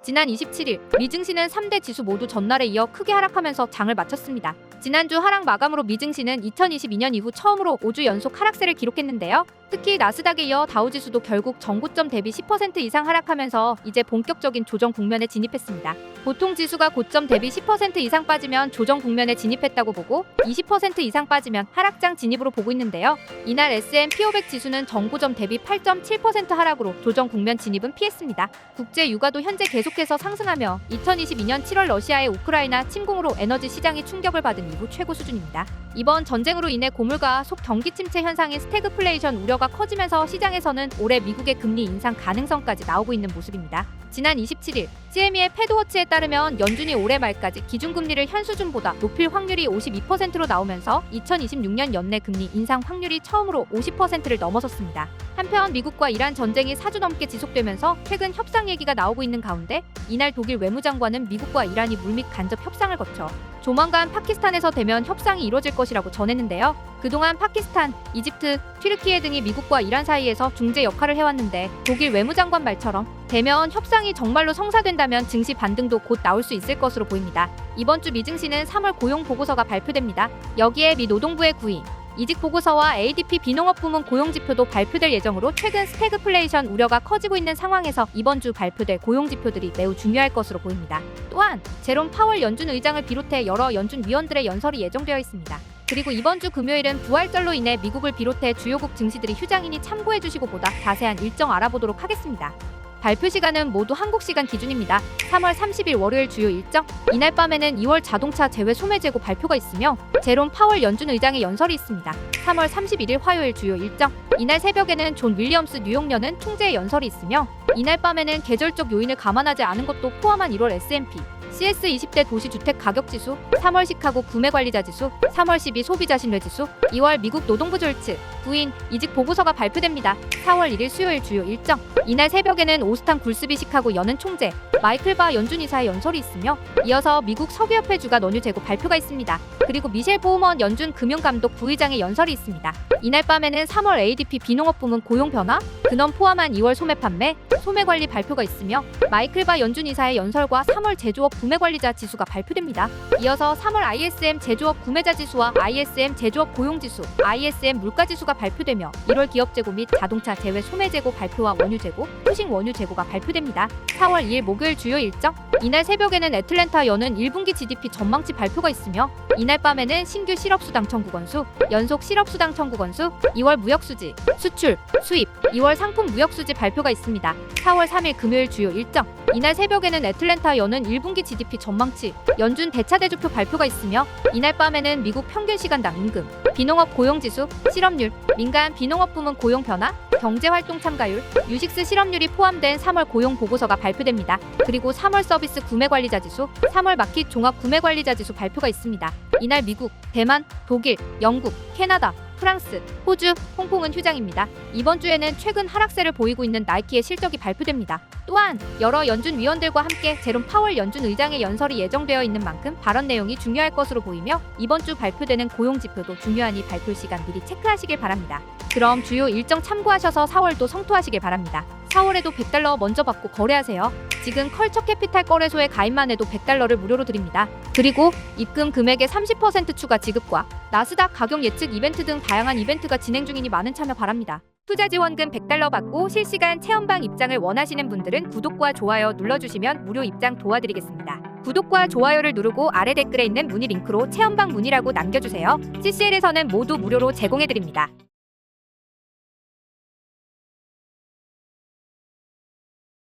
지난 27일 미증시는 3대 지수 모두 전날에 이어 크게 하락하면서 장을 마쳤습니다. 지난주 하락 마감으로 미증시는 2022년 이후 처음으로 5주 연속 하락세를 기록했는데요. 특히 나스닥에 이어 다우지수도 결국 전고점 대비 10% 이상 하락하면서 이제 본격적인 조정 국면에 진입했습니다. 보통 지수가 고점 대비 10% 이상 빠지면 조정 국면에 진입했다고 보고 20% 이상 빠지면 하락장 진입으로 보고 있는데요. 이날 S&P 500 지수는 전고점 대비 8.7% 하락으로 조정 국면 진입은 피했습니다. 국제 유가도 현재 계속해서 상승하며 2022년 7월 러시아의 우크라이나 침공으로 에너지 시장이 충격을 받은 이후 최고 수준입니다. 이번 전쟁으로 인해 고물가 속 경기 침체 현상인 스태그플레이션 우려가 커지면서 시장에서는 올해 미국의 금리 인상 가능성까지 나오고 있는 모습입니다. 지난 27일 CME의 패드워치에 따르면 연준이 올해 말까지 기준금리를 현 수준보다 높일 확률이 52%로 나오면서 2026년 연내 금리 인상 확률이 처음으로 50%를 넘어섰습니다. 한편 미국과 이란 전쟁이 4주 넘게 지속되면서 최근 협상 얘기가 나오고 있는 가운데 이날 독일 외무장관은 미국과 이란이 물밑 간접 협상을 거쳐 조만간 파키스탄에서 대면 협상이 이뤄질 것이라고 전했는데요. 그동안 파키스탄, 이집트, 튀르키예 등이 미국과 이란 사이에서 중재 역할을 해왔는데 독일 외무장관 말처럼 대면 협상이 정말로 성사된다면 증시 반등도 곧 나올 수 있을 것으로 보입니다. 이번 주 미증시는 3월 고용 보고서가 발표됩니다. 여기에 미 노동부의 구인, 이직 보고서와 ADP 비농업 부문 고용 지표도 발표될 예정으로 최근 스태그플레이션 우려가 커지고 있는 상황에서 이번 주 발표될 고용 지표들이 매우 중요할 것으로 보입니다. 또한 제롬 파월 연준 의장을 비롯해 여러 연준 위원들의 연설이 예정되어 있습니다. 그리고 이번 주 금요일은 부활절로 인해 미국을 비롯해 주요국 증시들이 휴장이니 참고해 주시고 보다 자세한 일정 알아보도록 하겠습니다. 발표 시간은 모두 한국 시간 기준입니다. 3월 30일 월요일 주요 일정. 이날 밤에는 2월 자동차 제외 소매 재고 발표가 있으며 제롬 파월 연준 의장의 연설이 있습니다. 3월 31일 화요일 주요 일정. 이날 새벽에는 존 윌리엄스 뉴욕연은 총재의 연설이 있으며 이날 밤에는 계절적 요인을 감안하지 않은 것도 포함한 1월 S&P CS 20대 도시주택 가격지수, 3월 시카고 구매관리자지수, 3월 12 소비자신뢰지수, 2월 미국 노동부 졸츠, 부인, 이직 보고서가 발표됩니다. 4월 1일 수요일 주요 일정. 이날 새벽에는 오스탄 굴스비 시카고 연은 총재, 마이클 바 연준 이사의 연설이 있으며 이어서 미국 석유협회 주가 원유 재고 발표가 있습니다. 그리고 미셸 보우먼 연준 금융감독 부의장의 연설이 있습니다. 이날 밤에는 3월 ADP 비농업 부문 고용 변화, 근원 포함한 2월 소매 판매, 소매 관리 발표가 있으며 마이클 바 연준 이사의 연설과 3월 제조업 구매관리자 지수가 발표됩니다. 이어서 3월 ISM 제조업 구매자 지수와 ISM 제조업 고용 지수, ISM 물가 지수가 발표되며 1월 기업 재고 및 자동차 제외 소매 재고 발표와 원유 재고, 후식 원유 재고가 발표됩니다. 4월 2일 목요일 주요 일정. 이날 새벽에는 애틀랜타 연은 1분기 GDP 전망치 발표가 있으며 이날 밤에는 신규 실업수당 청구 건수, 연속 실업수당 청구 건수, 2월 무역수지, 수출, 수입, 2월 상품 무역수지 발표가 있습니다. 4월 3일 금요일 주요 일정. 이날 새벽에는 애틀랜타 연은 1분기 GDP 전망치, 연준 대차대조표 발표가 있으며 이날 밤에는 미국 평균 시간당 임금, 비농업 고용지수, 실업률, 민간 비농업 부문 고용 변화, 경제활동 참가율, 유식스 실업률이 포함된 3월 고용 보고서가 발표됩니다. 그리고 3월 서비스 구매관리자 지수, 3월 마켓 종합 구매관리자 지수 발표가 있습니다. 이날 미국, 대만, 독일, 영국, 캐나다, 프랑스, 호주, 홍콩은 휴장입니다. 이번 주에는 최근 하락세를 보이고 있는 나이키의 실적이 발표됩니다. 또한 여러 연준 위원들과 함께 제롬 파월 연준 의장의 연설이 예정되어 있는 만큼 발언 내용이 중요할 것으로 보이며 이번 주 발표되는 고용 지표도 중요하니 발표 시간 미리 체크하시길 바랍니다. 그럼 주요 일정 참고하셔서 4월도 성토하시길 바랍니다. 4월에도 100달러 먼저 받고 거래하세요. 지금 컬처 캐피탈 거래소에 가입만 해도 100달러를 무료로 드립니다. 그리고 입금 금액의 30% 추가 지급과 나스닥 가격 예측 이벤트 등 다양한 이벤트가 진행 중이니 많은 참여 바랍니다. 투자 지원금 100달러 받고 실시간 체험방 입장을 원하시는 분들은 구독과 좋아요 눌러주시면 무료 입장 도와드리겠습니다. 구독과 좋아요를 누르고 아래 댓글에 있는 문의 링크로 체험방 문의라고 남겨주세요. CCL에서는 모두 무료로 제공해드립니다.